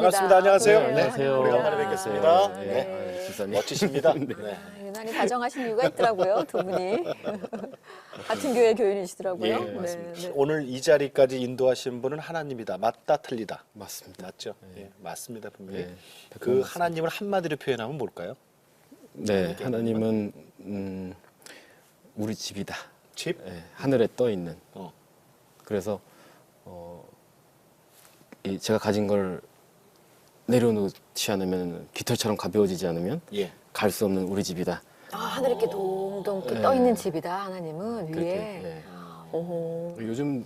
반갑습니다. 안녕하세요. 네, 안녕하세요. 오래간만에 뵙겠습니다. 네. 네. 기사님. 멋지십니다. 네. 유난히 다정하신 이유가 있더라고요, 두 분이. 같은 교회 교인이시더라고요. 예, 네, 맞습니다. 네. 오늘 이 자리까지 인도하신 분은 하나님이다. 맞다, 틀리다. 맞습니다. 맞죠? 네. 예, 맞습니다, 분명히. 네, 그 맞습니다. 하나님을 한마디로 표현하면 뭘까요? 네, 하나님은 우리 집이다. 집? 네, 하늘에 떠 있는. 어. 그래서 제가 가진 걸 내려놓지 않으면 깃털처럼 가벼워지지 않으면 예. 갈 수 없는 우리 집이다. 아, 하늘 이렇게 동동 네. 떠 있는 집이다, 하나님은 그렇게, 위에. 네. 오호. 요즘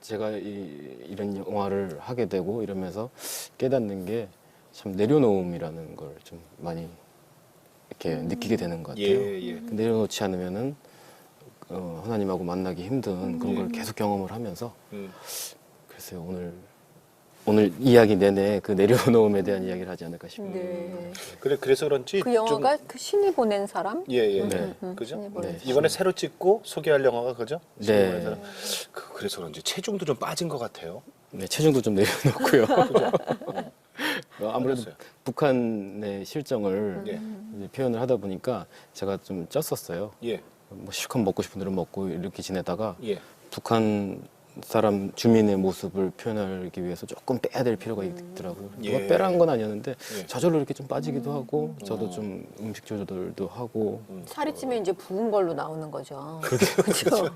제가 이런 영화를 하게 되고 이러면서 깨닫는 게 참 내려놓음이라는 걸 좀 많이 이렇게 느끼게 되는 것 같아요. 예, 예. 내려놓지 않으면은 하나님하고 만나기 힘든 그런 걸 계속 경험을 하면서 글쎄요, 오늘 이야기 내내 그 내려놓음에 대한 이야기를 하지 않을까 싶네요. 네. 그래서 그런지 그 영화가 그 신이 보낸 사람? 예, 예. 네. 그죠? 신이 보낸 네. 사람. 이번에 새로 찍고 소개할 영화가 그죠? 네. 그래서 그런지 체중도 좀 빠진 것 같아요. 네, 체중도 좀 내려놓고요. 아무래도 알았어요. 북한의 실정을 예. 이제 표현을 하다 보니까 제가 좀 쪘었어요. 예. 뭐 실컷 먹고 싶은 대로 먹고 이렇게 지내다가 예. 북한 사람 주민의 모습을 표현하기 위해서 조금 빼야 될 필요가 있더라고요. 누가 예. 빼라는 건 아니었는데 예. 저절로 이렇게 좀 빠지기도 하고 저도 좀 음식 조절도 하고 살이 찌면 이제 부은 걸로 나오는 거죠. 그렇죠.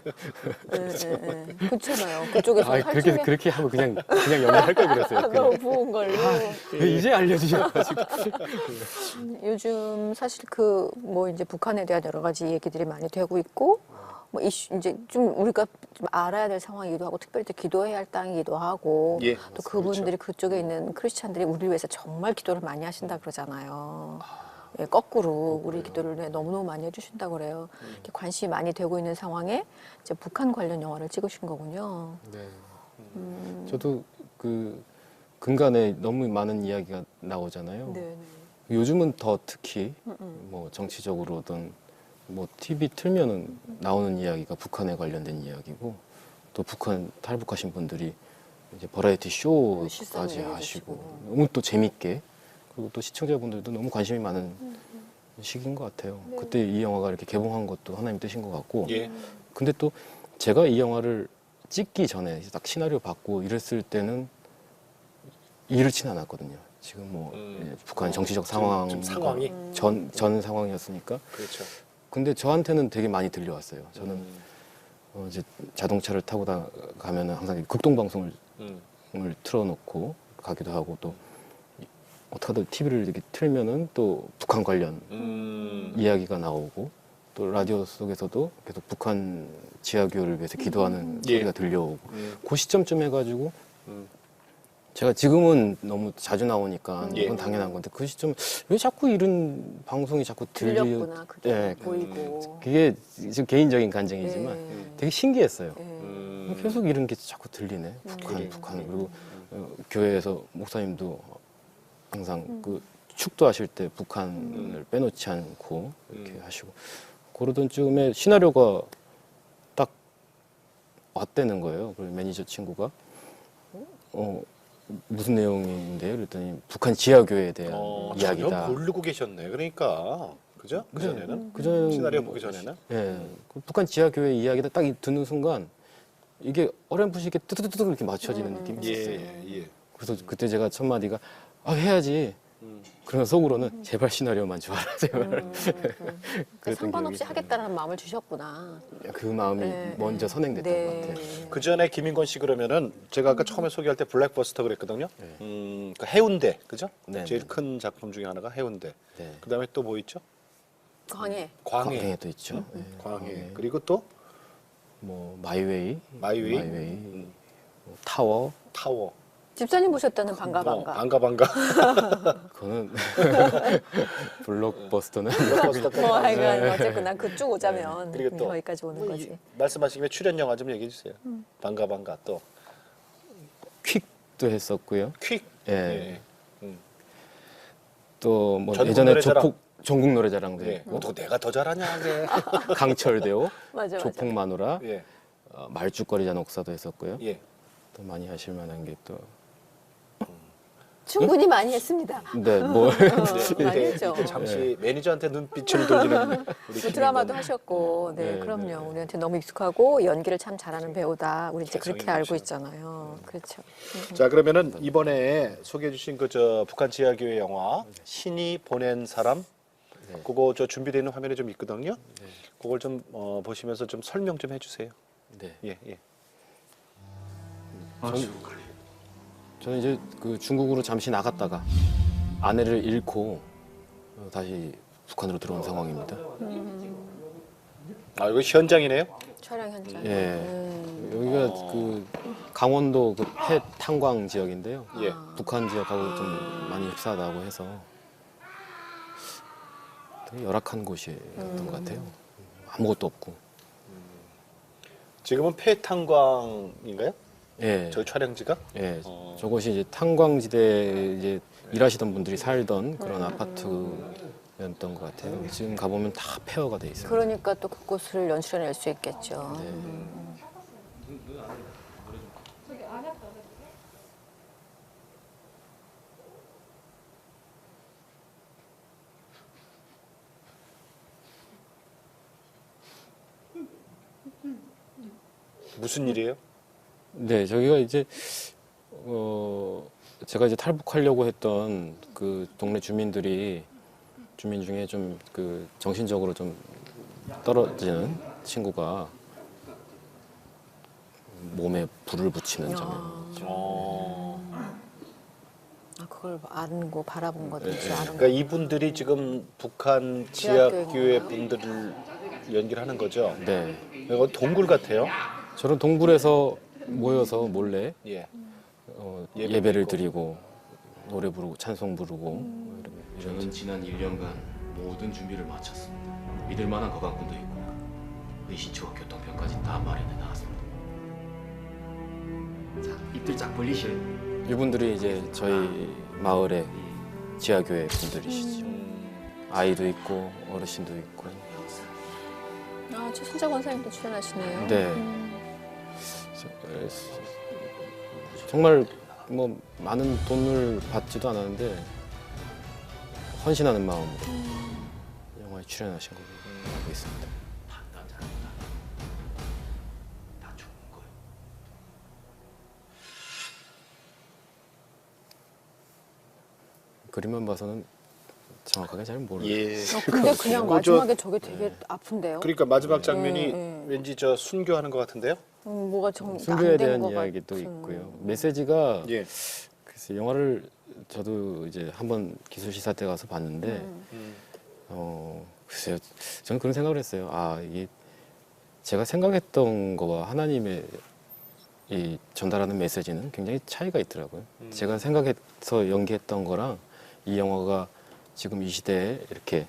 그렇잖아요. 그쪽에서 아, 살찌면 그렇게 하면 그냥 연애할 걸 그랬어요. 너무 부은 걸로. 왜 이제 알려주셔가지고. 요즘 사실 그 뭐 이제 북한에 대한 여러 가지 얘기들이 많이 되고 있고 뭐 이슈 이제 좀 우리가 좀 알아야 될 상황이기도 하고 특별히 또 기도해야 할 땅이기도 하고 예, 또 그분들이 그쪽에 있는 크리스찬들이 우리를 위해서 정말 기도를 많이 하신다 그러잖아요. 예, 거꾸로 우리 기도를 너무너무 많이 해주신다 그래요. 이렇게 관심이 많이 되고 있는 상황에 이제 북한 관련 영화를 찍으신 거군요. 네. 저도 그 근간에 너무 많은 이야기가 나오잖아요. 네. 요즘은 더 특히 뭐 정치적으로든 뭐 TV 틀면은 나오는 이야기가 북한에 관련된 이야기고 또 북한 탈북하신 분들이 이제 버라이어티 쇼까지 실상을 하시고 너무 또 재밌게 그리고 또 시청자분들도 너무 관심이 많은 시기인 것 같아요. 그때 이 영화가 이렇게 개봉한 것도 하나님 뜻인 것 같고 예. 근데 또 제가 이 영화를 찍기 전에 딱 시나리오 받고 이랬을 때는 이렇지는 않았거든요. 지금 뭐 북한 정치적 상황 좀 상황이 전 상황이었으니까. 그렇죠. 근데 저한테는 되게 많이 들려왔어요. 저는 이제 자동차를 타고 가면은 항상 극동 방송을 틀어놓고 가기도 하고 또 어떻게 하다 TV를 이렇게 틀면은 또 북한 관련 이야기가 나오고 또 라디오 속에서도 계속 북한 지하교회를 위해서 기도하는 예. 소리가 들려오고 그 시점쯤 해가지고 제가 지금은 너무 자주 나오니까 예. 이건 당연한 건데 그 시점 왜 자꾸 이런 방송이 자꾸 들렸구나 그게 네, 보이고. 그게 지금 개인적인 간증이지만 되게 신기했어요. 네. 계속 이런 게 자꾸 들리네. 북한 그리고 교회에서 목사님도 항상 그 축도하실 때 북한을 빼놓지 않고 이렇게 하시고 그러던 쯤에 시나리오가 딱 왔다는 거예요. 그 매니저 친구가 무슨 내용인데요? 그랬더니 북한 지하교회에 대한 이야기다. 전혀 모르고 계셨네. 그러니까 그죠? 그 전에는 그전 시나리오 보기 전에는 예, 그 북한 지하교회 이야기를 딱 듣는 순간 이게 어렴풋이 이렇게 뜨뜨뜨뜨 이렇게 맞춰지는 느낌이 있었어요. 예. 그래서 그때 제가 첫 마디가 해야지. 그러면 속으로는 제발 시나리오만 좋아라 제발. 그러니까 상관없이 하겠다는 마음을 주셨구나. 그 마음이 네. 먼저 선행됐던 네. 것 같아요. 그 전에 김인권 씨 그러면은 제가 아까 처음에 소개할 때 블랙버스터 그랬거든요. 그 해운대 그죠? 네. 제일 큰 작품 중에 하나가 해운대. 네. 그다음에 또 뭐 있죠? 광해. 광해. 광해도 있죠. 네. 광해. 그리고 또 뭐 마이웨이, 마이웨이? 뭐 타워. 타워. 집사님 보셨다는 반가. 반가. 그거는 블록버스터는 블랙버스터 뭐 하여간 어쨌거나 그쪽 오자면 그리고 또 여기까지 오는 거지. 말씀하신 김에 출연 영화 좀 얘기해 주세요. 반가 또 퀵도 했었고요. 퀵. 예. 예. 또 뭐 전국 예전에 노래자랑. 전국 노래자랑도 예. 했고 또 내가 더 잘하냐 그래. 강철대오, 맞아. 조폭 마누라, 예. 말죽거리 잔혹사도 했었고요. 예. 또 많이 하실 만한 게 또 충분히 많이 했습니다. 네, 뭘 많이 했죠. 이때 잠시 매니저한테 눈빛을 돌리는 우리 그 김민건. 드라마도 하셨고, 네, 네, 그럼요. 네. 우리한테 너무 익숙하고 연기를 참 잘하는 배우다. 우리 이제 그렇게 개성이 알고 넘치는. 있잖아요. 그렇죠. 자, 그러면은 이번에 소개해 주신 그 저 북한 지하교회 영화 신이 보낸 사람 네. 그거 저 준비되어 있는 화면에 좀 있거든요. 그걸 좀 보시면서 좀 설명 좀 해주세요. 네. 예, 예. 저는 이제 그 중국으로 잠시 나갔다가 아내를 잃고 다시 북한으로 들어온 상황입니다. 아, 이거 현장이네요. 촬영 현장. 예. 여기가 그 강원도 그 폐 탄광 지역인데요. 예. 북한 지역하고 좀 많이 흡사하다고 해서 되게 열악한 곳이었던 것 같아요. 아무것도 없고. 지금은 폐탄광인가요? 예. 저 촬영지가? 예. 저곳이 이제 탄광지대에 이제 일하시던 분들이 살던 그런 아파트였던 것 같아요. 지금 가보면 다 폐허가 돼 있어요. 그러니까 또 그곳을 연출해낼 수 있겠죠. 네. 무슨 일이에요? 네, 저기가 이제 제가 이제 탈북하려고 했던 그 동네 주민 중에 좀 그 정신적으로 좀 떨어지는 친구가 몸에 불을 붙이는 장면. 아, 그걸 알고 바라본 거든지 아는 그러니까 이분들이 지금 북한 지하교회 분들을 연기를 하는 거죠. 네, 이거 동굴 같아요. 저런 동굴에서 모여서 몰래 예. 예배를 드리고 노래 부르고 찬송 부르고 저는 지난 1년간 모든 준비를 마쳤습니다. 믿을 만한 거각군도 있고 의식주와 교통편까지 다 마련해 나왔습니다. 자, 입들 쫙 벌리셔. 이분들이 이제 저희 마을의 지하교회 분들이시죠. 아이도 있고 어르신도 있고. 아, 최순자 권사님도 출연하시네요. 네. 정말 뭐 많은 돈을 받지도 않았는데 헌신하는 마음으로 영화에 출연하신 걸로 알고 있습니다. 판단 잘한다. 다 좋은 거예요. 그림만 봐서는 정확하게 잘 모르겠어요. 예. 근데 그냥 그거 저- 마지막에 저게 되게 아픈데요. 그러니까 마지막 장면이 네. 왠지 저 순교하는 것 같은데요. 뭐가 좀 순교에 안된 대한 것 이야기도 같은. 있고요. 메시지가 예. 글쎄 영화를 저도 이제 한번 기술 시사 때 가서 봤는데 글쎄요. 저는 그런 생각을 했어요. 아, 이게 제가 생각했던 거와 하나님의 이 전달하는 메시지는 굉장히 차이가 있더라고요. 제가 생각해서 연기했던 거랑 이 영화가 지금 이 시대에 이렇게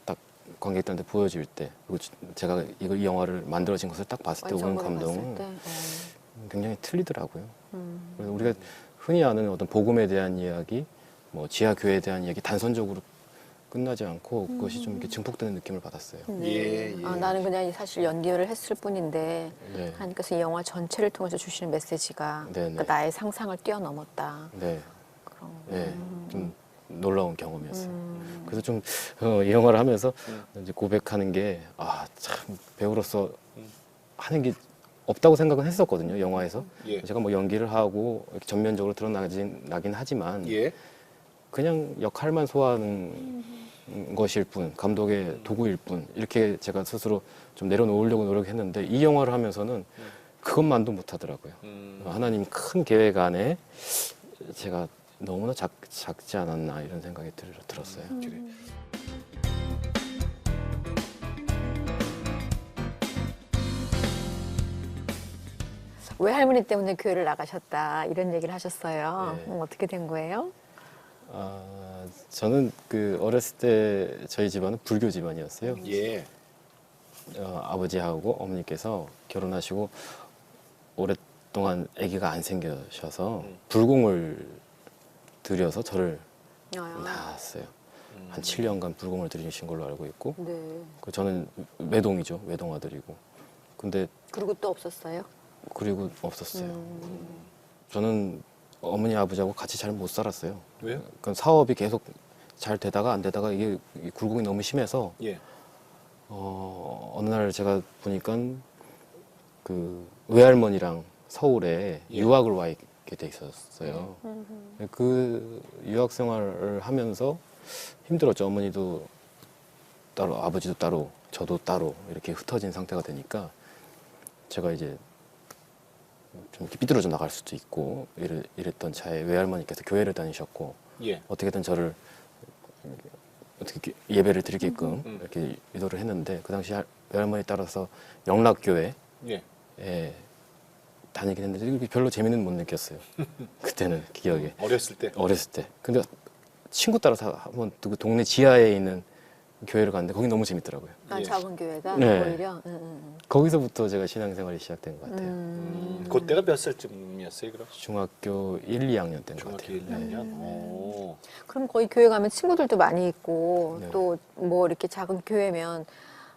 딱 관객들한테 보여질 때 그리고 제가 이 영화를 만들어진 것을 딱 봤을 때 오는 완성으로 봤을 감동은 때. 굉장히 틀리더라고요. 그래서 우리가 흔히 아는 어떤 복음에 대한 이야기, 뭐 지하교회에 대한 이야기 단선적으로 끝나지 않고 그것이 좀 이렇게 증폭되는 느낌을 받았어요. 예, 예. 아, 나는 그냥 사실 연기를 했을 뿐인데 네. 하나님께서 이 영화 전체를 통해서 주시는 메시지가 네, 그러니까 네. 나의 상상을 뛰어넘었다. 네, 그런 네, 좀 놀라운 경험이었어요. 그래서 좀 이 영화를 하면서 이제 고백하는 게 아, 참 배우로서 하는 게 없다고 생각은 했었거든요. 영화에서 예. 제가 뭐 연기를 하고 이렇게 전면적으로 드러나긴 하지만 예. 그냥 역할만 소화하는 것일 뿐, 감독의 도구일 뿐 이렇게 제가 스스로 좀 내려놓으려고 노력했는데 이 영화를 하면서는 그것만도 못하더라고요. 하나님 큰 계획 안에 제가 너무나 작지 않았나 이런 생각이 들었어요. 외할머니 때문에 교회를 나가셨다 이런 얘기를 하셨어요. 네. 어떻게 된 거예요? 아, 저는 그 어렸을 때 저희 집안은 불교 집안이었어요. 예. 아버지하고 어머니께서 결혼하시고 오랫동안 아기가 안 생겨셔서 불공을 들여서 저를 낳았어요. 한 7년간 불공을 들이신 걸로 알고 있고 네. 그 저는 외동이죠. 외동 아들이고. 근데 그리고 또 없었어요? 그리고 없었어요. 저는 어머니 아버지하고 같이 잘 못 살았어요. 왜요? 그러니까 사업이 계속 잘 되다가 안 되다가 이게 이 굴곡이 너무 심해서 예. 어느 날 제가 보니까 그 외할머니랑 서울에 예. 유학을 와 있게 돼 있었어요. 그 유학 생활을 하면서 힘들었죠. 어머니도 따로, 아버지도 따로, 저도 따로 이렇게 흩어진 상태가 되니까 제가 이제 좀 이렇게 삐뚤어져 나갈 수도 있고 이랬던 차에 외할머니께서 교회를 다니셨고 예. 어떻게든 저를 어떻게 예배를 드리게끔 음. 이렇게 유도를 했는데 그 당시 외할머니 따라서 영락교회에 예. 다니긴 했는데 별로 재미는 못 느꼈어요. 그때는 기억에 어렸을 때. 어렸을 때. 근데 친구 따라서 한번 그 동네 지하에 있는 교회를 갔는데 거기 너무 재밌더라고요. 아, 예. 작은 교회가 네. 오히려. 거기서부터 제가 신앙생활이 시작된 것 같아요. 그때가 몇 살쯤이었어요, 그럼? 중학교 1, 2학년 때인 것 중학교 같아요. 1학년. 오. 그럼 거의 교회 가면 친구들도 많이 있고 네. 또 뭐 이렇게 작은 교회면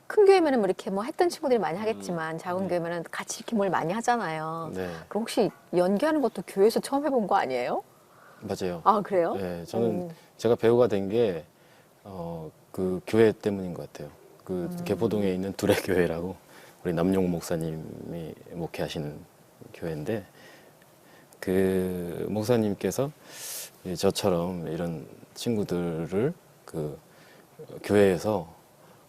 큰 교회면은 뭐 이렇게 뭐 했던 친구들이 많이 하겠지만 작은 교회면은 같이 이렇게 뭘 많이 하잖아요. 네, 그럼 혹시 연기하는 것도 교회에서 처음 해본 거 아니에요? 맞아요. 아 그래요? 네, 저는 오. 제가 배우가 된 게 그 교회 때문인 것 같아요. 그 개포동에 있는 두레교회라고 우리 남용 목사님이 목회하시는 교회인데 그 목사님께서 저처럼 이런 친구들을 그 교회에서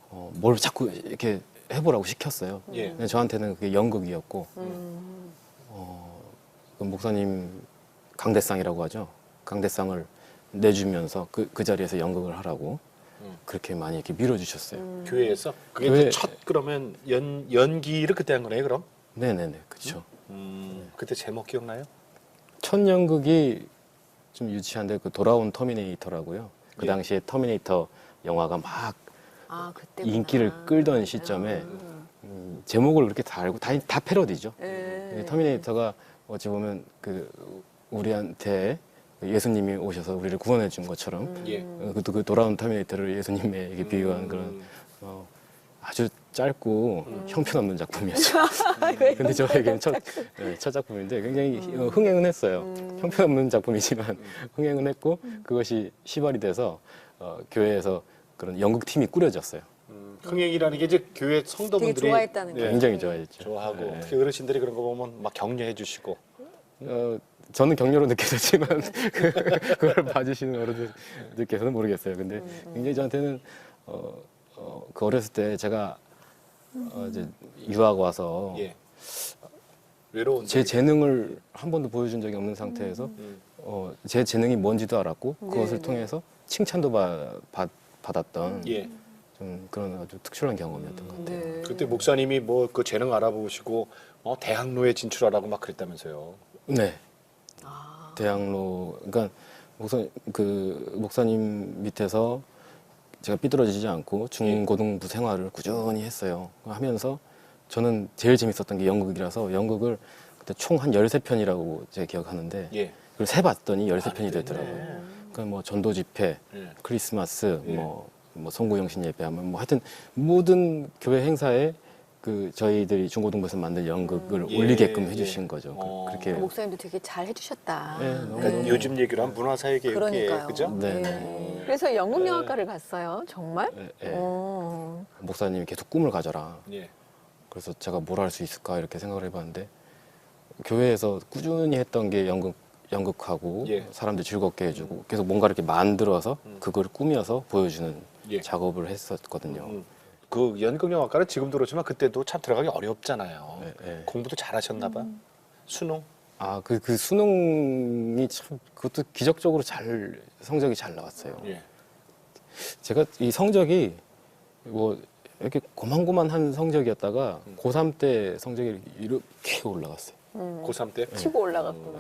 뭘 자꾸 이렇게 해보라고 시켰어요. 예. 근데 저한테는 그게 연극이었고 음. 그 목사님 강대상이라고 하죠. 강대상을 내주면서 그 자리에서 연극을 하라고 그렇게 많이 이렇게 밀어주셨어요. 교회에서? 그게 교회- 이제 첫 그러면 연기를 그때 한 거네요, 그럼? 네네네, 그렇죠. 그때 제목 기억나요? 첫 연극이 좀 유치한데 그 돌아온 터미네이터라고요. 그 예. 당시에 터미네이터 영화가 막 아 그때 인기를 끌던 시점에 제목을 그렇게 다 알고 다 패러디죠. 예. 터미네이터가 어찌 보면 그 우리한테 예수님이 오셔서 우리를 구원해 준 것처럼 예. 그 돌아온 터미네이터를 예수님에게 비유한 그런 아주 짧고 형편없는 작품이었죠. 근데 저에게는 첫 작품인데 굉장히 흥행은 했어요. 형편없는 작품이지만 흥행은 했고 그것이 시발이 돼서 교회에서 그런 연극팀이 꾸려졌어요. 흥행이라는 게 이제 교회 성도분들이 되게 좋아했다는 예, 거예요. 굉장히 좋아했죠. 좋아하고 네. 특히 어르신들이 그런 거 보면 막 격려해 주시고 저는 격려로 느껴졌지만 그걸 봐주시는 어른들께서는 모르겠어요. 근데 굉장히 저한테는 그 어렸을 때 제가 이제 유학 와서 예. 외로운 제 재능을 한 번도 보여준 적이 없는 상태에서 제 재능이 뭔지도 알았고 그것을 통해서 칭찬도 받았던 예. 좀 그런 아주 특출난 경험이었던 것 같아요. 네. 그때 목사님이 뭐 그 재능 알아보시고 대학로에 진출하라고 막 그랬다면서요. 네. 아. 대학로 그러니까 목사님 밑에서 제가 삐뚤어지지 않고 중고등부 생활을 꾸준히 했어요. 하면서 저는 제일 재밌었던 게 연극이라서 연극을 그때 총 한 13편이라고 제가 기억하는데 예. 그걸 세봤더니 13편이 네. 되더라고요. 그러니까 뭐 전도 집회, 예. 크리스마스, 예. 뭐 성구영신 예배하면 뭐 하여튼 모든 교회 행사에 그 저희들이 중고등부에서 만든 연극을 예, 올리게끔 예. 해주신 거죠. 그렇게 목사님도 되게 잘 해주셨다. 네, 너무 그러니까 요즘 얘기로 한 문화사회계획 그러니까요. 그죠? 네. 네. 그래서 연극영화과를 갔어요. 정말? 예, 예. 어. 목사님이 계속 꿈을 가져라. 예. 그래서 제가 뭘 할 수 있을까 이렇게 생각을 해봤는데 교회에서 꾸준히 했던 게 연극하고 예. 사람들 즐겁게 해주고 계속 뭔가 이렇게 만들어서 그걸 꾸며서 보여주는 예. 작업을 했었거든요. 그 연극영화과는 지금 들어오지만 그때도 참 들어가기 어렵잖아요. 예, 예. 공부도 잘하셨나 봐. 수능. 그 수능이 참 그것도 기적적으로 성적이 잘 나왔어요. 예. 제가 이 성적이 뭐 이렇게 고만고만한 성적이었다가 고3 때 성적이 이렇게 올라갔어요. 고3 때. 치고 올라갔구나.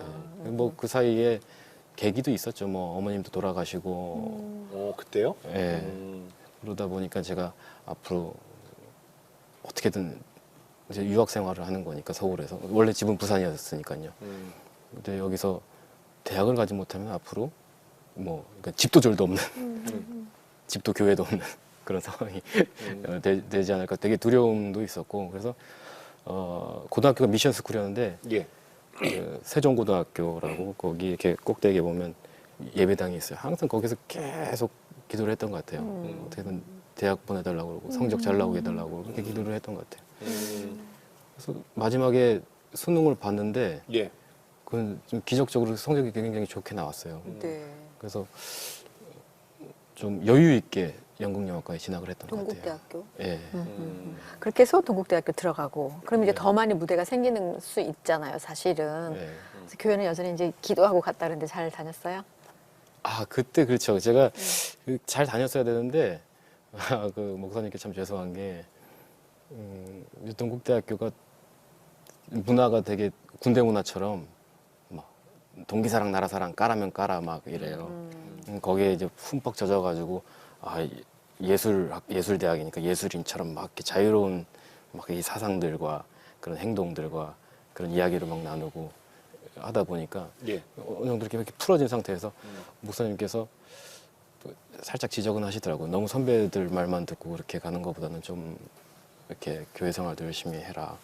뭐 그 사이에 계기도 있었죠. 뭐 어머님도 돌아가시고 그때요? 예. 그러다 보니까 제가 앞으로 어떻게든 이제 유학 생활을 하는 거니까 서울에서 원래 집은 부산이었으니까요. 근데 여기서 대학을 가지 못하면 앞으로 뭐 그러니까 집도 절도 없는 집도 교회도 없는 그런 상황이 되지 않을까 되게 두려움도 있었고 그래서 고등학교가 미션 스쿨이었는데 예. 그 세종고등학교라고 거기 이렇게 꼭대기에 보면 예배당이 있어요. 항상 거기서 계속 기도를 했던 것 같아요. 어떻게든 대학 보내달라고 그러고 성적 잘 나오게 해달라고 그렇게 기도를 했던 것 같아요. 그래서 마지막에 수능을 봤는데 예. 그건 좀 기적적으로 성적이 굉장히 좋게 나왔어요. 네. 그래서 좀 여유 있게 연극영화과에 진학을 했던 것 같아요. 동국대학교. 예. 그렇게 해서 동국대학교 들어가고 그럼 이제 네. 더 많이 무대가 생기는 수 있잖아요, 사실은. 예. 그래서 교회는 여전히 이제 기도하고 갔다 그랬는데 잘 다녔어요? 아 그때 그렇죠. 제가 잘 다녔어야 되는데 그 목사님께 참 죄송한 게 동국대학교가 문화가 되게 군대 문화처럼 막 동기사랑 나라사랑 까라면 까라 막 이래요. 거기에 이제 흠뻑 젖어가지고 아 예술대학이니까 예술인처럼 막 이렇게 자유로운 막 이 사상들과 그런 행동들과 그런 이야기를 막 나누고 하다 보니까 예. 어느 정도 이렇게 풀어진 상태에서 목사님께서 살짝 지적은 하시더라고요. 너무 선배들 말만 듣고 그렇게 가는 것보다는 좀 이렇게 교회 생활도 열심히 해라.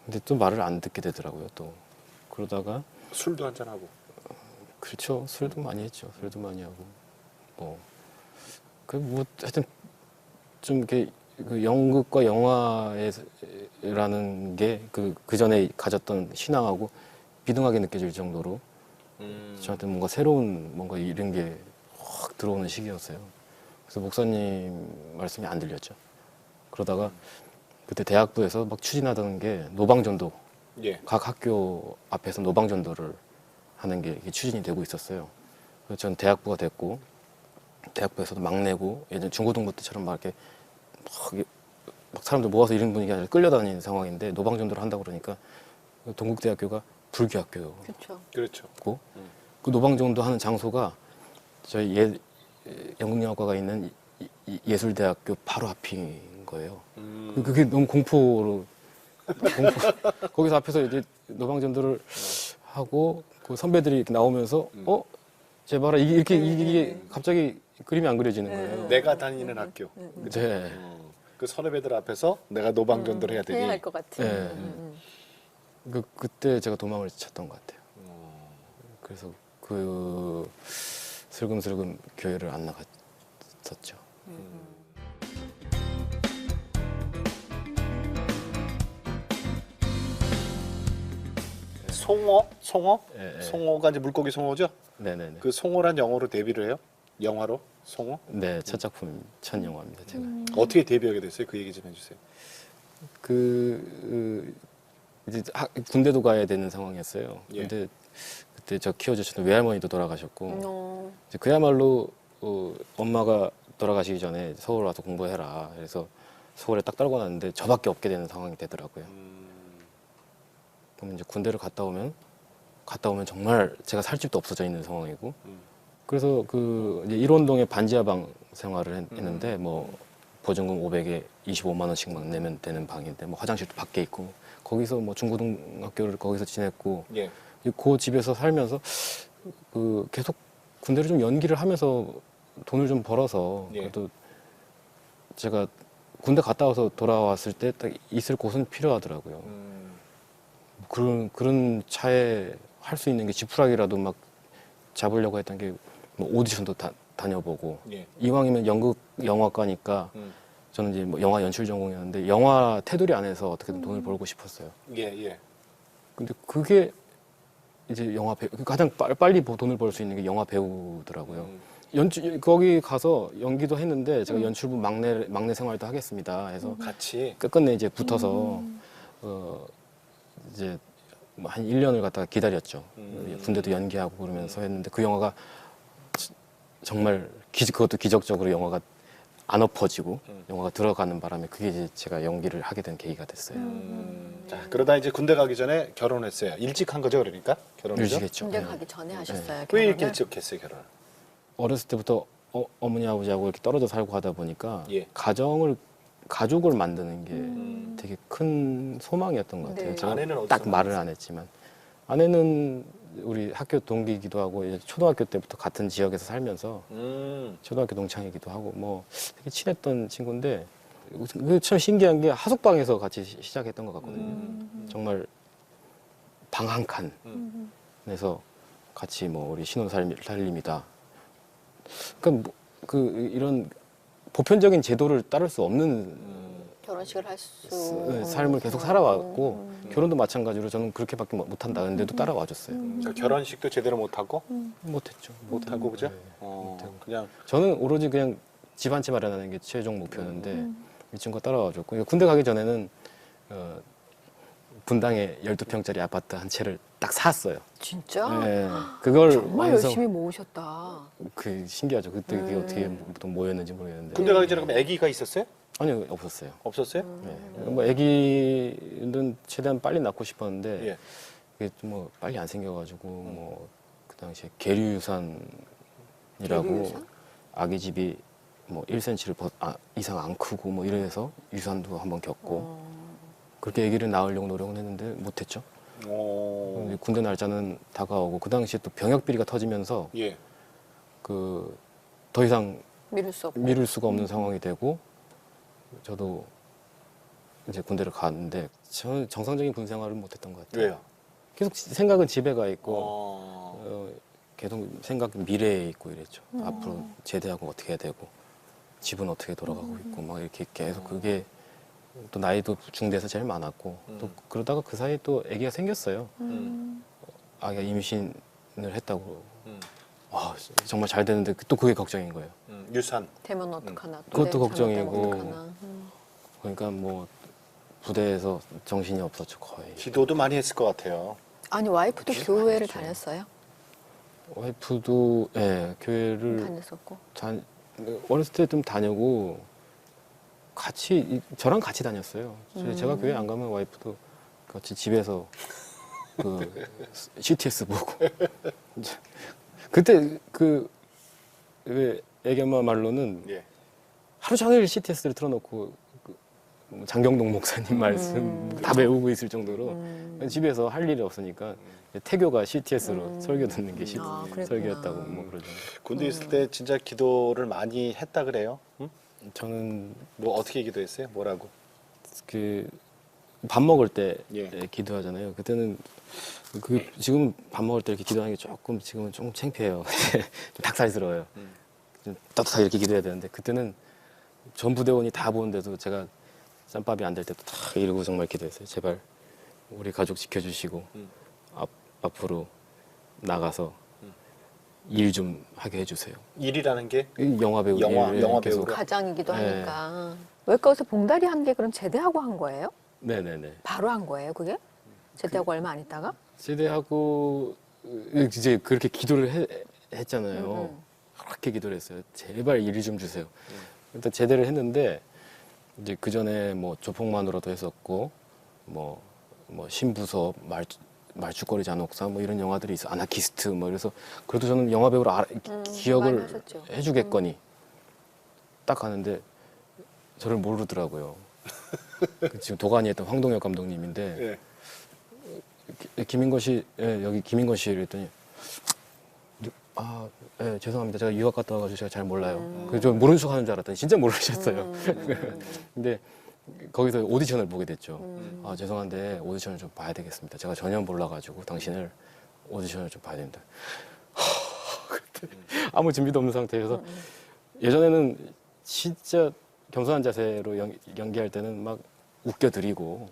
근데 또 말을 안 듣게 되더라고요. 또 그러다가 술도 한잔 하고. 그렇죠. 술도 많이 했죠. 술도 많이 하고 뭐 하여튼 좀 이렇게 그 연극과 영화라는 게 그 전에 가졌던 신앙하고 비등하게 느껴질 정도로 저한테 뭔가 새로운 뭔가 이런 게 확 들어오는 시기였어요. 그래서 목사님 말씀이 안 들렸죠. 그러다가 그때 대학부에서 막 추진하던 게 노방전도, 예. 각 학교 앞에서 노방전도를 하는 게 이게 추진이 되고 있었어요. 그래서 전 대학부가 됐고 대학부에서도 막 내고 예전 중고등부 때처럼 막 이렇게 막 사람들 모아서 이런 분위기가 아니라 끌려다니는 상황인데 노방전도를 한다고 그러니까 동국대학교가 불교학교고 그렇죠. 그렇죠. 그 노방전도 하는 장소가 저희 연극영화과가 있는 예술대학교 바로 앞인 거예요. 그게 너무 공포로 거기서 앞에서 이제 노방전도를 하고 그 선배들이 이렇게 나오면서 제발 이게 갑자기 그림이 안 그려지는 거예요. 내가 다니는 학교. 네. 그 선후배들 앞에서 내가 노방전도를 해야 되니. 해야 할 것 같은. 네. 그때 제가 도망을 쳤던 것 같아요. 그래서 그 슬금슬금 교회를 안 나갔었죠. 송어? 예, 예. 송어가 이제 물고기 송어죠? 네네네. 그 송어란 영어로 데뷔를 해요? 영화로? 송어? 네, 첫 작품, 첫 영화입니다, 제가. 어떻게 데뷔하게 됐어요? 그 얘기 좀 해주세요. 이제 군대도 가야 되는 상황이었어요. 예. 근데 그때 저 키워주셨던 외할머니도 돌아가셨고, 어, 이제 그야말로 엄마가 돌아가시기 전에 서울 와서 공부해라. 그래서 서울에 딱 떨고 났는데 저밖에 없게 되는 상황이 되더라고요. 그럼 이제 군대를 갔다 오면 정말 제가 살 집도 없어져 있는 상황이고, 그래서 그 이제 일원동에 반지하방 생활을 했는데 뭐 보증금 500에 25만 원씩 막 내면 되는 방인데 뭐 화장실도 밖에 있고 거기서 뭐 중고등학교를 거기서 지냈고 예. 그 집에서 살면서 그 계속 군대를 좀 연기를 하면서 돈을 좀 벌어서 예. 그래도 제가 군대 갔다 와서 돌아왔을 때 딱 있을 곳은 필요하더라고요. 그런 차에 할 수 있는 게 지푸라기라도 막 잡으려고 했던 게 뭐 오디션도 다녀보고 예. 이왕이면 연극 영화과니까 저는 이제 뭐 영화 연출 전공이었는데 영화 테두리 안에서 어떻게든 돈을 벌고 싶었어요. 예, 예. 근데 그게 이제 영화 배우 가장 빨리 돈을 벌 수 있는 게 영화 배우더라고요. 거기 가서 연기도 했는데 제가 연출부 막내 생활도 하겠습니다. 해서 같이. 끝끝내 이제 붙어서 이제 뭐한 1년을 갖다가 기다렸죠. 군대도 연기하고 그러면서 했는데 그 영화가 정말 그것도 기적적으로 영화가 안 엎어지고 영화가 들어가는 바람에 그게 이제 제가 연기를 하게 된 계기가 됐어요. 자, 그러다 이제 군대 가기 전에 결혼했어요. 일찍 한 거죠, 그러니까? 결혼이죠? 일찍했죠. 군대 네. 가기 전에 하셨어요. 왜 결혼을? 이렇게 일찍 했어요, 결혼을? 어렸을 때부터 어머니 아버지하고 이렇게 떨어져 살고 하다 보니까 예. 가족을 만드는 게 되게 큰 소망이었던 것 같아요. 네. 제가 아내는 어디서 딱 말을 만났어요? 안 했지만 아내는 우리 학교 동기이기도 하고 이제 초등학교 때부터 같은 지역에서 살면서 초등학교 동창이기도 하고 뭐 되게 친했던 친구인데 그 참 신기한 게 하숙방에서 같이 시작했던 것 같거든요. 정말 방 한 칸에서 같이 뭐 우리 신혼살림이다. 그러니까 이런 보편적인 제도를 따를 수 없는 결혼식을 할 수 삶을 계속 살아왔고 결혼도 마찬가지로 저는 그렇게밖에 못한다. 근데도 따라와줬어요. 저 결혼식도 제대로 못하고 못했죠. 못하고 그죠? 못하고. 그냥 저는 오로지 그냥 집 한 채 마련하는 게 최종 목표였는데 이 친구가 따라와줬고 군대 가기 전에는 분당에 12평짜리 아파트 한 채를 딱 샀어요. 진짜? 네, 그걸 정말 열심히 모으셨다. 그 신기하죠. 그때 그게 어떻게 보통 모였는지 모르겠는데. 군대 가기 전에 그럼 아기가 있었어요? 아니요, 없었어요. 없었어요? 네. 뭐 아기는 최대한 빨리 낳고 싶었는데 예. 그게 좀 뭐 빨리 안 생겨가지고 뭐 그 당시에 계류유산이라고 계류유산? 아기 집이 뭐 1cm를 이상 안 크고 뭐 이래서 유산도 한번 겪고 그렇게 아기를 낳으려고 노력은 했는데 못했죠. 군대 날짜는 다가오고 그 당시에 또 병역 비리가 터지면서 예. 그 더 이상 미룰 수 없고. 미룰 수가 없는 상황이 되고 저도 이제 군대를 갔는데 저는 정상적인 군 생활을 못했던 것 같아요. 왜요? 계속 생각은 집에 가 있고 어. 계속 생각은 미래에 있고 이랬죠. 앞으로 제대하고 어떻게 해야 되고 집은 어떻게 돌아가고 있고 막 이렇게 계속 그게 또 나이도 중대에서 제일 많았고 또 그러다가 그 사이에 또 아기가 생겼어요. 아기가 임신을 했다고. 와 정말 잘 되는데 또 그게 걱정인 거예요. 유산. 되면 어떡하나. 또 그것도 내 걱정이고. 잘못되면 어떡하나. 그러니까 뭐 부대에서 정신이 없었죠 거의. 기도도 많이 했을 것 같아요. 아니 와이프도 교회를 많이 다녔어요? 와이프도 교회를 다녔었고. 어렸을 때 좀 다니고 저랑 같이 다녔어요. 제가 교회 안 가면 와이프도 같이 집에서 그 CTS 보고 그때 왜 애기 엄마 말로는 예. 하루 종일 CTS를 틀어놓고 장경동 목사님 말씀 다 외우고 있을 정도로 집에서 할 일이 없으니까 태교가 CTS로 설교 듣는 게 그랬구나. 설교였다고 뭐 그러죠. 군대 있을 때 진짜 기도를 많이 했다 그래요? 응? 저는 뭐 어떻게 기도했어요? 뭐라고? 그 밥 먹을 때 예. 기도하잖아요. 그때는 지금 밥 먹을 때 이렇게 기도하는 게 지금은 조금 창피해요. 좀 닭살스러워요. 좀 떳떳하게 이렇게 기도해야 되는데 그때는 전 부대원이 다 보는데도 제가 짬밥이 안 될 때도 다 이러고 정말 기도했어요. 제발 우리 가족 지켜주시고 앞으로 나가서 일 좀 하게 해주세요. 일이라는 게 영화 배우 영화 계속 배우로? 가장이기도 네. 하니까. 외과에서 봉다리 한 게 그럼 제대하고 한 거예요? 네네네. 바로 한 거예요, 그게? 제대하고 얼마 안 있다가? 제대하고 이제 그렇게 기도를 했잖아요. 그렇게 기도를 했어요. 제발 일 좀 주세요. 일단 제대를 했는데 이제 그 전에 뭐 조폭만으로도 했었고 뭐 신부서 말죽거리 잔혹사 뭐 이런 영화들이 있어 아나키스트 뭐 이래서 그래도 저는 영화 배우로 많이 기억을 하셨죠. 해주겠거니 딱 가는데 저를 모르더라고요. 지금 도가니 했던 황동혁 감독님인데 김인권 씨, 여기 김인권 씨 이랬더니 죄송합니다. 제가 유학 갔다 와가지고 제가 잘 몰라요. 그래서 저 모르는 척 하는 줄 알았더니 진짜 모르셨어요. 근데 거기서 오디션을 보게 됐죠. 죄송한데 오디션을 좀 봐야 되겠습니다. 제가 전혀 몰라가지고 당신을 오디션을 좀 봐야 됩니다. 그때 아무 준비도 없는 상태에서 예전에는 진짜 겸손한 자세로 연기할 때는 막 웃겨드리고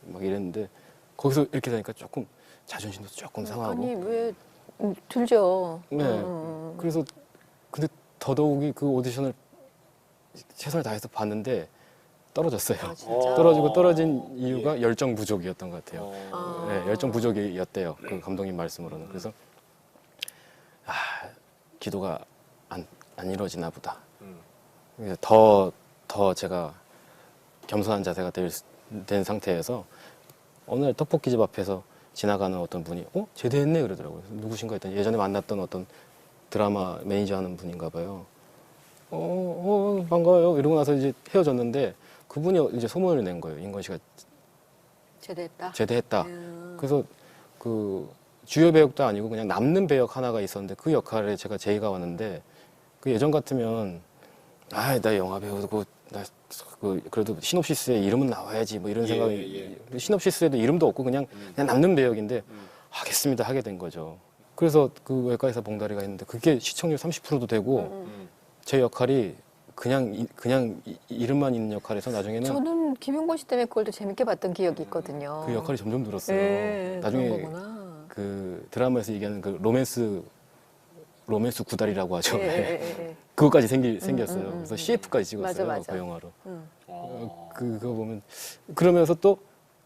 막 이랬는데 거기서 이렇게 되니까 조금 자존심도 조금 상하고. 아니 왜 들죠. 네. 그래서 근데 더더욱이 그 오디션을 최선을 다해서 봤는데 떨어졌어요. 아, 진짜? 떨어진 이유가 열정 부족이었던 것 같아요. 아. 네, 열정 부족이었대요. 그 감독님 말씀으로는. 그래서 기도가 안 이루어지나 보다. 그래서 더 제가 겸손한 자세가 된 상태에서 어느 날 떡볶이집 앞에서 지나가는 어떤 분이 제대했네 그러더라고요. 누구신가 했더니 예전에 만났던 어떤 드라마 매니저 하는 분인가 봐요. 반가워요. 이러고 나서 이제 헤어졌는데 그분이 이제 소문을 낸 거예요. 인권 씨가 제대했다. 제대했다. 그래서 그 주요 배역도 아니고 그냥 남는 배역 하나가 있었는데 그 역할에 제가 제의가 왔는데 그 예전 같으면 나 영화 배우고 나 그래도 시놉시스에 이름은 나와야지 뭐 이런 예, 생각이 시놉시스에도 이름도 없고 그냥 남는 배역인데 하겠습니다 하게 된 거죠. 그래서 그 외과의사 봉다리가 있는데 그게 시청률 30%도 되고 제 역할이 그냥 이름만 있는 역할에서 나중에는 저는 김용건 씨 때문에 그걸 더 재밌게 봤던 기억이 있거든요. 그 역할이 점점 늘었어요. 예, 나중에 그런 거구나. 그 드라마에서 얘기하는 그 로맨스 구달이라고 하죠. 예, 예, 예. 그것까지 생겼어요. 그래서 CF까지 찍었어요. 맞아. 그 영화로. 어. 그거 보면 그러면서 또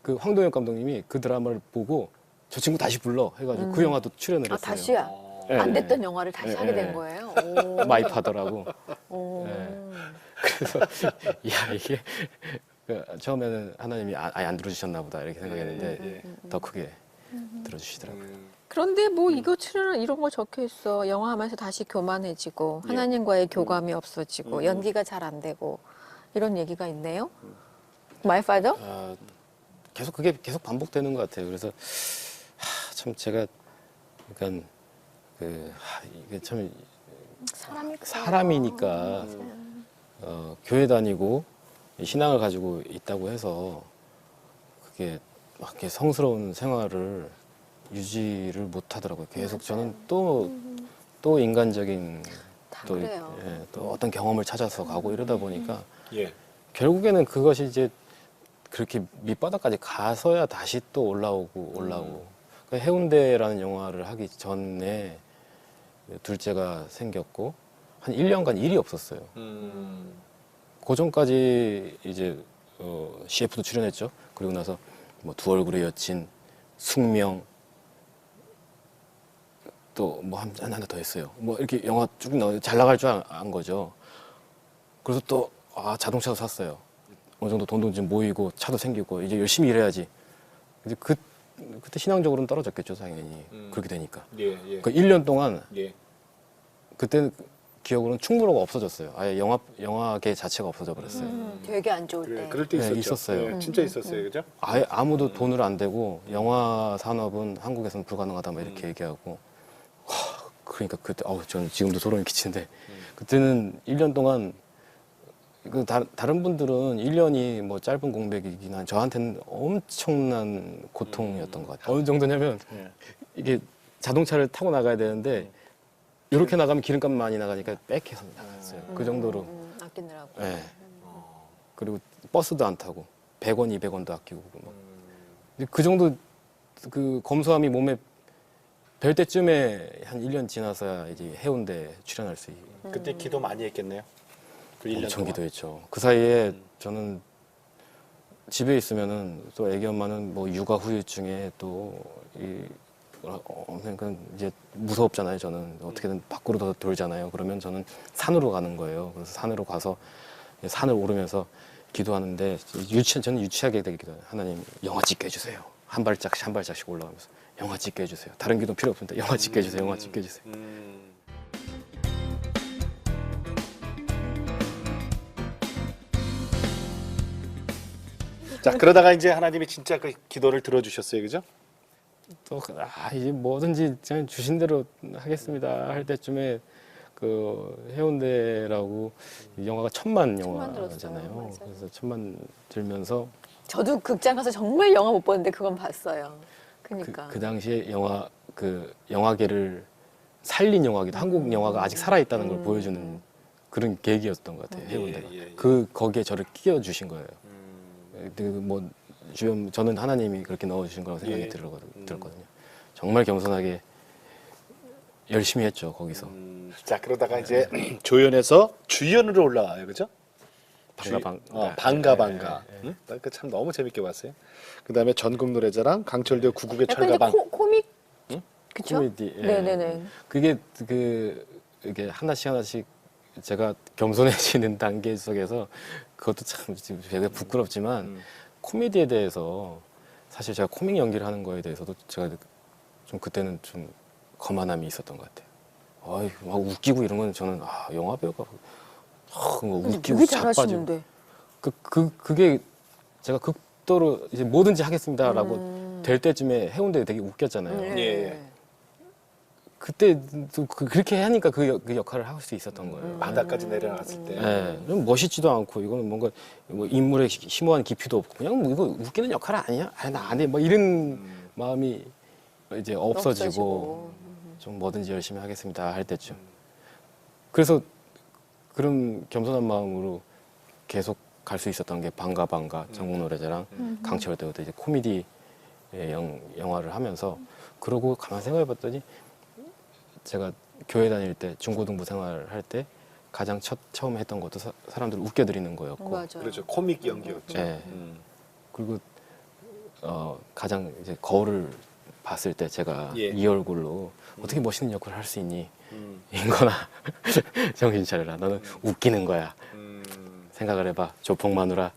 그 황동혁 감독님이 그 드라마를 보고 저 친구 다시 불러 해가지고 그 영화도 출연을 아, 했어요. 다시야. 예, 안 예. 됐던 영화를 다시 예, 하게 된 예. 거예요. 마이파더라고. 오. 예. 그래서 야 이게 처음에는 하나님이 아예 안 들어주셨나 보다 이렇게 생각했는데 더 크게 들어주시더라고요. 그런데 뭐 이거 출연 이런 거 적혀 있어. 영화 하면서 다시 교만해지고 하나님과의 교감이 없어지고 연기가 잘 안 되고 이런 얘기가 있네요. 마이파더? 아, 그게 계속 반복되는 것 같아요. 그래서 참 제가 그러니까 이게 참 사람이니까 교회 다니고 신앙을 가지고 있다고 해서 그게 막 이렇게 성스러운 생활을 유지를 못 하더라고요. 계속 저는 또 인간적인 다 또, 그래요. 또 어떤 경험을 찾아서 가고 이러다 보니까 예. 결국에는 그것이 이제 그렇게 밑바닥까지 가서야 다시 또 올라오고. 그 해운대라는 영화를 하기 전에 둘째가 생겼고 한 1년간 일이 없었어요. 그 전까지 이제 CF도 출연했죠. 그리고 나서 뭐 두 얼굴의 여친, 숙명 또 뭐 하나 더 했어요. 뭐 이렇게 영화 쭉 나오는데 잘 나갈 줄 안 거죠. 그래서 또 자동차도 샀어요. 어느 정도 돈도 좀 모이고 차도 생기고 이제 열심히 일해야지. 이제 그때 신앙적으로는 떨어졌겠죠, 당연히. 그렇게 되니까. 예. 그 1년 동안 예. 그때는 기억으로는 충무로가 없어졌어요. 아예 영화계 자체가 없어져 버렸어요. 되게 안 좋을 그래, 때. 그럴 때 네, 있었죠. 있었어요. 예, 진짜 있었어요, 그죠? 아예 아무도 돈을 안 대고 영화 산업은 한국에서는 불가능하다 막 이렇게 얘기하고 그러니까 그때 저는 지금도 소름이 끼치는데 그때는 1년 동안 다른 분들은 1년이 뭐 짧은 공백이긴 한 저한테는 엄청난 고통이었던 것 같아요. 어느 정도냐면 예. 이게 자동차를 타고 나가야 되는데 이렇게 나가면 기름값 많이 나가니까 백해서 나갔어요. 그 정도로. 아끼느라고. 네. 그리고 버스도 안 타고 100원, 200원도 아끼고 막. 그 정도 그 검소함이 몸에 뵐 때쯤에 한 1년 지나서야 이제 해운대 출연할 수 있고 그때 기도 많이 했겠네요. 그 1년 엄청 동안. 기도했죠. 그 사이에 저는 집에 있으면은 또 애기 엄마는 뭐 육아 후유증에 그러니까 이제 무섭잖아요. 저는 어떻게든 밖으로 더 돌잖아요. 그러면 저는 산으로 가는 거예요. 그래서 산으로 가서 산을 오르면서 기도하는데 저는 유치하게 되게 기도해요. 하나님 영화 찍게 해주세요. 한 발짝씩 한 발짝씩 올라가면서 영화 찍게 해주세요. 다른 기도 필요 없습니다. 영화 찍게 해주세요. 영화 찍게 해주세요. 자, 그러다가 이제 하나님이 진짜 그 기도를 들어주셨어요, 그죠? 또 이제 뭐든지 그냥 주신 대로 하겠습니다 할 때쯤에 그 해운대라고 영화가 천만 들었어요. 영화잖아요. 맞아요. 그래서 천만 들면서 저도 극장 가서 정말 영화 못 봤는데 그건 봤어요. 그러니까. 그 당시에 영화계를 살린 영화기도 한국 영화가 아직 살아 있다는 걸 보여주는 그런 계기였던 것 같아요. 해운대가 예. 거기에 저를 끼워 주신 거예요. 뭐 주변 저는 하나님이 그렇게 넣어주신 거라고 생각이 예. 들었거든요. 정말 겸손하게 열심히 했죠 거기서. 자, 그러다가 이제 조연에서 주연으로 올라가요, 그죠? 반가. 응? 그 참 너무 재밌게 봤어요. 그다음에 전국 노래자랑 강철도 구국의 약간 이제 철가방. 코믹? 그쵸? 코미디. 예. 네네네. 그게 이게 하나씩 제가 겸손해지는 단계 속에서 그것도 참 되게 부끄럽지만 코미디에 대해서 사실 제가 코믹 연기를 하는 거에 대해서도 제가 좀 그때는 좀 거만함이 있었던 것 같아요. 막 웃기고 이런 건 저는 영화 배우가 뭐 근데 웃기고 되게 자빠지고 잘하시는데. 그게 제가 극도로 이제 뭐든지 하겠습니다라고 될 때쯤에 해운대에 되게 웃겼잖아요. 예. 그때 또 그렇게 하니까 그 역할을 할 수 있었던 거예요. 바닥까지 내려놨을 때. 예, 좀 멋있지도 않고 이거는 뭔가 뭐 인물에 심오한 깊이도 없고 그냥 뭐 이거 웃기는 역할 아니야? 아니 나 안 해. 뭐 이런 마음이 이제 없어지고 좀 뭐든지 열심히 하겠습니다 할 때쯤. 그래서 그런 겸손한 마음으로 계속 갈 수 있었던 게 방가 전국 노래자랑 강철 때부터 이제 코미디 영화를 하면서 그러고 가만 생각해봤더니 제가 교회 다닐 때 중고등부 생활할 때 가장 처음 했던 것도 사람들을 웃겨드리는 거였고 맞아요. 그렇죠. 코믹 연기였죠. 네. 그리고 가장 이제 거울을 봤을 때 제가 예. 이 얼굴로 어떻게 멋있는 역할을 할 수 있니? 인거나 정신 차려라. 너는 웃기는 거야. 생각을 해봐. 조폭 마누라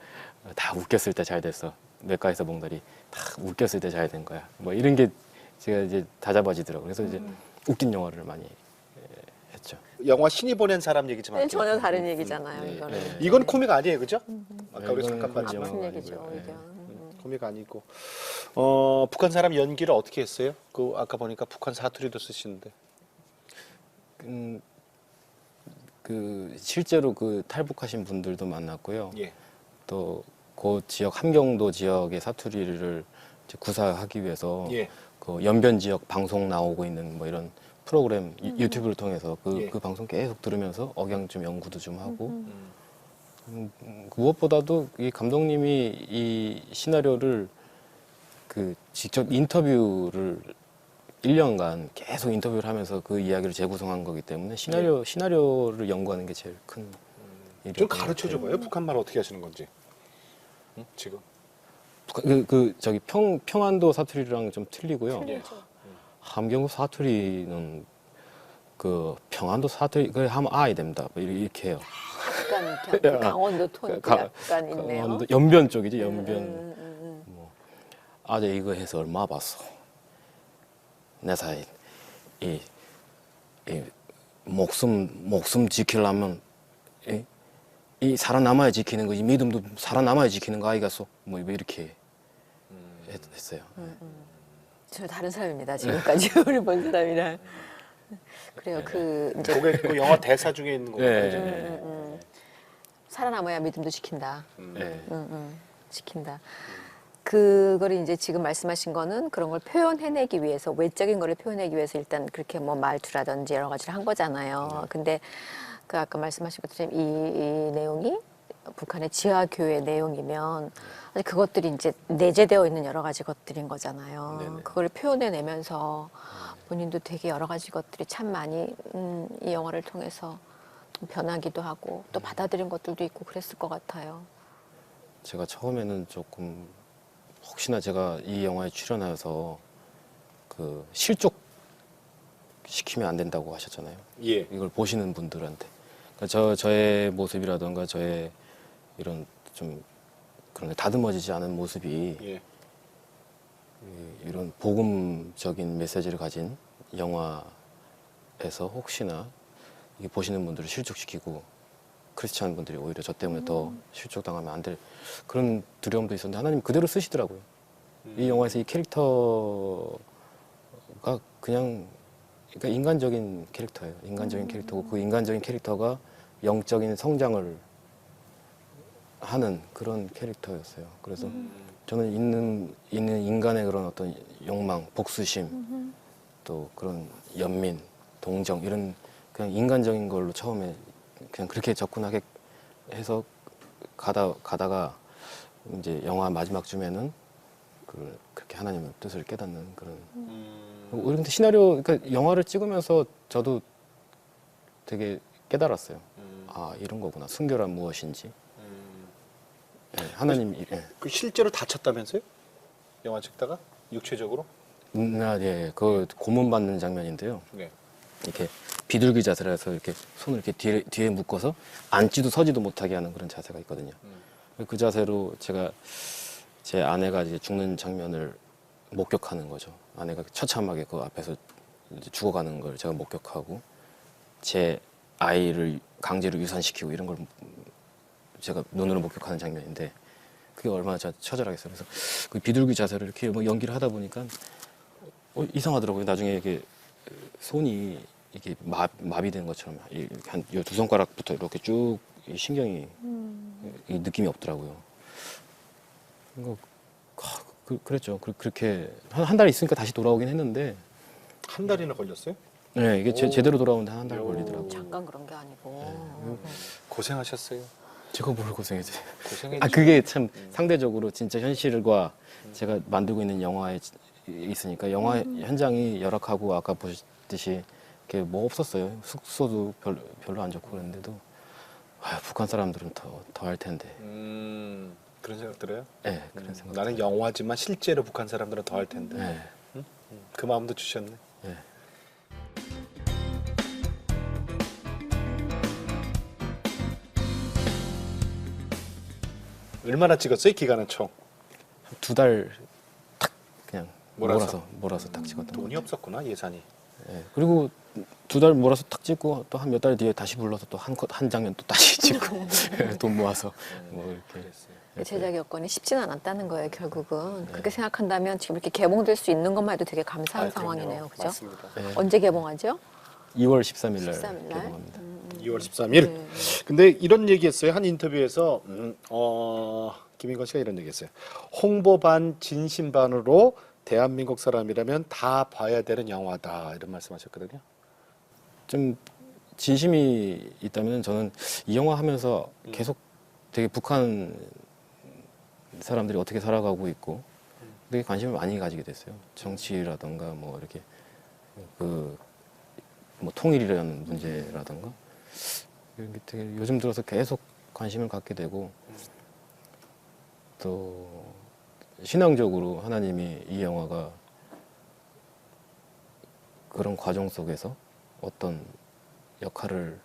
다 웃겼을 때 잘 됐어. 뇌과에서 몽달이 다 웃겼을 때 잘 된 거야. 뭐 이런 게 제가 이제 다 잡아지더라고요. 그래서 이제 웃긴 영화를 많이 했죠. 영화 신이 보낸 사람 얘기 좀 네, 할게요. 전혀 다른 얘기잖아요. 네, 이거는. 네. 이건 코믹 아니에요, 그죠? 아까 우리 이거는 잠깐 봤지만 영화 무슨 얘기죠, 아니고요. 이게. 코믹 아니고. 북한 사람 연기를 어떻게 했어요? 그 아까 보니까 북한 사투리도 쓰시는데. 그 실제로 그 탈북하신 분들도 만났고요. 예. 또 그 지역 함경도 지역의 사투리를 이제 구사하기 위해서 예. 그 연변 지역 방송 나오고 있는 뭐 이런 프로그램 유튜브를 통해서 예. 그 방송 계속 들으면서 억양 좀 연구도 좀 하고 무엇보다도 이 감독님이 이 시나리오를 그 직접 인터뷰를 1년간 계속 인터뷰를 하면서 그 이야기를 재구성한 거기 때문에 시나리오를 연구하는 게 제일 큰 일이에요. 좀 가르쳐 줘봐요. 북한말 어떻게 하시는 건지. 지금. 저기 평안도 사투리랑 좀 틀리고요. 예. 함경도 사투리는 그 평안도 사투리 그 하면 아야 됩니다. 뭐 이렇게 해요. 약간 강원도 톤이 약간 있네요. 강원도 연변 쪽이죠. 연변. 뭐 아재 이거 해서 얼마 받았어? 내 사이 이 목숨 지키려면 이 살아남아야 지키는 거지 믿음도 살아남아야 지키는 거 아이가소 뭐 이렇게 했어요. 저 다른 사람입니다. 지금까지 우리 본 사람이랑. 그래요. 그 이제 그게 그 영화 대사 중에 있는 네. 거예요. 살아남아야 믿음도 지킨다. 네. 지킨다. 그걸 이제 지금 말씀하신 거는 그런 걸 표현해내기 위해서 외적인 거를 표현하기 위해서 일단 그렇게 뭐 말투라든지 여러 가지를 한 거잖아요. 근데 그 아까 말씀하신 것처럼 이 내용이 북한의 지하교회 내용이면 그것들이 이제 내재되어 있는 여러 가지 것들인 거잖아요. 네네. 그걸 표현해내면서 본인도 되게 여러 가지 것들이 참 많이 이 영화를 통해서 변하기도 하고 또 받아들인 것들도 있고 그랬을 것 같아요. 제가 처음에는 조금 혹시나 제가 이 영화에 출연해서 그 실족 시키면 안 된다고 하셨잖아요. 예. 이걸 보시는 분들한테 그러니까 저의 모습이라던가 저의 이런 좀 그런 게 다듬어지지 않은 모습이 예. 이런 복음적인 메시지를 가진 영화에서 혹시나 이게 보시는 분들을 실족시키고 크리스찬 분들이 오히려 저 때문에 더 실족당하면 안 될 그런 두려움도 있었는데 하나님 그대로 쓰시더라고요. 이 영화에서 이 캐릭터가 그냥 그러니까 인간적인 캐릭터예요. 인간적인 캐릭터고 그 인간적인 캐릭터가 영적인 성장을 하는 그런 캐릭터였어요. 그래서 저는 있는 인간의 그런 어떤 욕망, 복수심, 또 그런 연민, 동정 이런 그냥 인간적인 걸로 처음에 그냥 그렇게 접근하게 해서 가다가 이제 영화 마지막 쯤에는 그렇게 하나님의 뜻을 깨닫는 그런. 그런데 시나리오, 그러니까 영화를 찍으면서 저도 되게 깨달았어요. 아 이런 거구나. 순결한 무엇인지. 네, 하나님. 그 실제로 다쳤다면서요? 영화 찍다가 육체적으로? 예, 그 고문 받는 장면인데요. 네. 이렇게 비둘기 자세로 해서 이렇게 손을 이렇게 뒤에 묶어서 앉지도 서지도 못하게 하는 그런 자세가 있거든요. 그 자세로 제가 제 아내가 이제 죽는 장면을 목격하는 거죠. 아내가 처참하게 그 앞에서 이제 죽어가는 걸 제가 목격하고 제 아이를 강제로 유산시키고 이런 걸 제가 눈으로 목격하는 장면인데 그게 얼마나 처절하겠어요. 그래서 그 비둘기 자세를 이렇게 뭐 연기를 하다 보니까 이상하더라고요. 나중에 이게 손이 이게 마비된 것처럼 한 요 두 손가락부터 이렇게 쭉이 신경이 이 느낌이 없더라고요. 그랬죠. 그렇게 한 달 있으니까 다시 돌아오긴 했는데 한 달이나 걸렸어요? 네, 이게 오. 제대로 돌아오는데 한 달 오. 걸리더라고요. 잠깐 그런 게 아니고. 고생하셨어요. 제가 뭘 고생했지. 고생했죠. 그게 참 상대적으로 진짜 현실과 제가 만들고 있는 영화에 있으니까 영화 현장이 열악하고 아까 보셨듯이 이렇게 뭐 없었어요. 숙소도 별로 안 좋고 그랬는데도 북한 사람들은 더 할 텐데. 그런 생각 들어요? 네, 그런 생각. 나는 영화지만 실제로 북한 사람들은 더 할 텐데. 네. 그 마음도 주셨네. 네. 얼마나 찍었어요? 기간은 총? 두 달 탁 그냥 몰아서? 몰아서 딱 찍었던 거. 돈이 없었구나 예산이. 네. 그리고 두 달 몰아서 탁 찍고 또 한 몇 달 뒤에 다시 불러서 또 한 장면 또 다시 찍고 돈 모아서 뭐 이렇게. 그랬어요. 제작 여건이 쉽지는 않았다는 거예요, 결국은. 그렇게 생각한다면 지금 이렇게 개봉될 수 있는 것만 해도 되게 감사한 상황이네요, 그죠? 맞습니다. 네. 언제 개봉하죠? 2월 13일 날 13일 날? 개봉합니다. 2월 13일. 네. 근데 이런 얘기했어요. 한 인터뷰에서 김인권 씨가 이런 얘기했어요. 홍보 반 진심 반으로 대한민국 사람이라면 다 봐야 되는 영화다 이런 말씀하셨거든요. 좀 진심이 있다면 저는 이 영화 하면서 계속 되게 북한 사람들이 어떻게 살아가고 있고 되게 관심을 많이 가지게 됐어요. 정치라든가 뭐 이렇게 뭐 통일이라는 문제라든가 이런 게 되게 요즘 들어서 계속 관심을 갖게 되고 또 신앙적으로 하나님이 이 영화가 그런 과정 속에서 어떤 역할을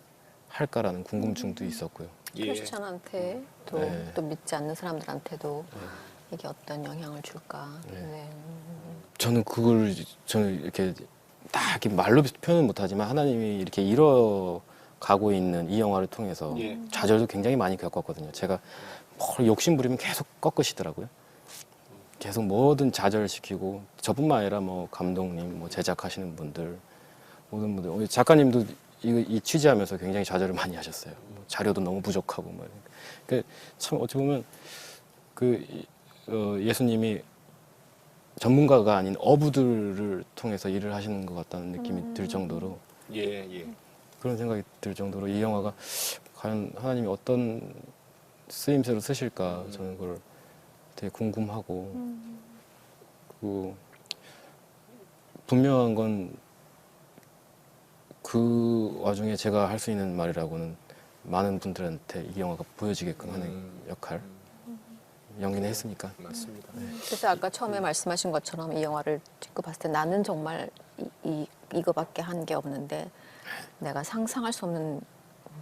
할까라는 궁금증도 있었고요. 크리스찬한테 또, 네. 또 믿지 않는 사람들한테도 이게 어떤 영향을 줄까. 네. 네. 저는 이렇게 딱 이렇게 말로 표현은 못하지만 하나님이 이렇게 이뤄가고 있는 이 영화를 통해서 예. 좌절도 굉장히 많이 겪었거든요. 제가 뭘 욕심 부리면 계속 꺾으시더라고요. 계속 뭐든 좌절시키고 저뿐만 아니라 뭐 감독님, 뭐 제작하시는 분들 모든 분들 작가님도 이 취재하면서 굉장히 좌절을 많이 하셨어요. 뭐 자료도 너무 부족하고 뭐. 참 어찌 보면 예수님이 전문가가 아닌 어부들을 통해서 일을 하시는 것 같다는 느낌이 들 정도로 예. 그런 생각이 들 정도로 이 영화가 과연 하나님이 어떤 쓰임새로 쓰실까 저는 그걸 되게 궁금하고 그 분명한 건 그 와중에 제가 할 수 있는 말이라고는 많은 분들한테 이 영화가 보여지게끔 하는 역할 연기는 했으니까. 맞습니다. 그래서 아까 처음에 말씀하신 것처럼 이 영화를 찍고 봤을 때 나는 정말 이거밖에 한 게 없는데 내가 상상할 수 없는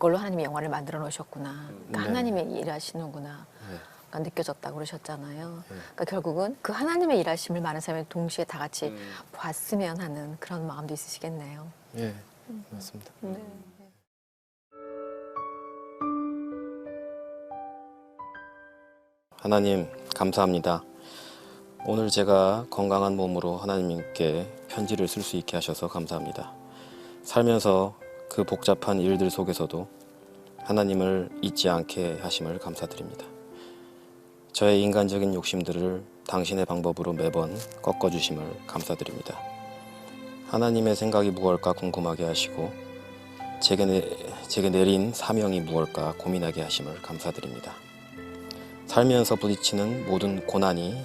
걸로 하나님이 영화를 만들어 놓으셨구나. 그러니까 네. 하나님의 일하시는구나. 네. 가 느껴졌다고 그러셨잖아요. 그러니까 결국은 그 하나님의 일하심을 많은 사람이 동시에 다 같이 봤으면 하는 그런 마음도 있으시겠네요. 예, 맞습니다. 네. 하나님 감사합니다. 오늘 제가 건강한 몸으로 하나님께 편지를 쓸 수 있게 하셔서 감사합니다. 살면서 그 복잡한 일들 속에서도 하나님을 잊지 않게 하심을 감사드립니다. 저의 인간적인 욕심들을 당신의 방법으로 매번 꺾어주심을 감사드립니다. 하나님의 생각이 무엇일까 궁금하게 하시고 제게 내린 사명이 무엇일까 고민하게 하심을 감사드립니다. 살면서 부딪히는 모든 고난이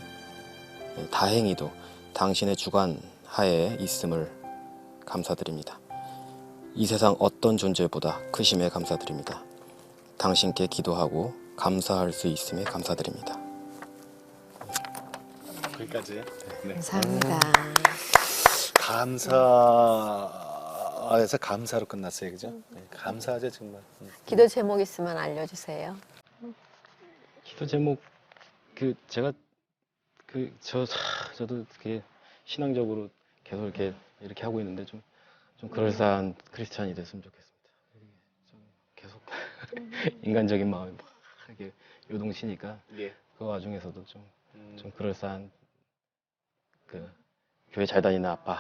다행히도 당신의 주관 하에 있음을 감사드립니다. 이 세상 어떤 존재보다 크심에 감사드립니다. 당신께 기도하고 감사할 수 있음에 감사드립니다. 거기까지. 네. 감사합니다. 감사에서 감사로 끝났어요, 그죠? 네, 감사하죠 정말. 기도 제목 있으면 알려주세요. 기도 제목 제가 저도 이렇게 신앙적으로 계속 이렇게 하고 있는데 좀 그럴싸한 크리스찬이 됐으면 좋겠습니다. 좀 계속 인간적인 마음이 막 이렇게 요동치니까 예. 그 와중에서도 좀 그럴싸한 교회 잘 다니는 아빠